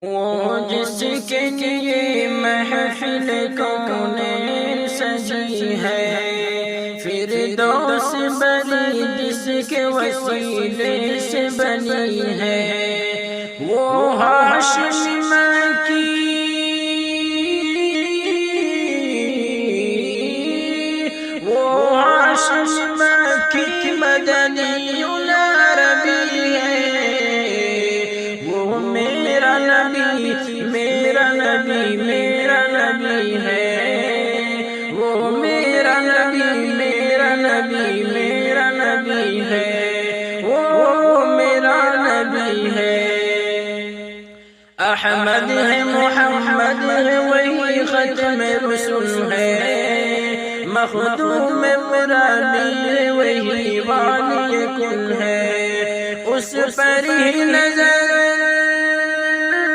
وہ جس کے لیے محفل کونین سجی ہے، فردوس بری جس کے وسیلے سے بنی ہے، وہ ہاشم کی کی مدنی العربی ہے، وہ میرا نبی میرا نبی میرا نبی ہے، وہ میرا نبی میرا نبی میرا نبی ہے، وہ میرا نبی ہے۔ احمد ہے محمد ہے وہی ختم رسول ہے، مخدوم مرادی ہے وہی والی کل ہے، اس پر ہی نظر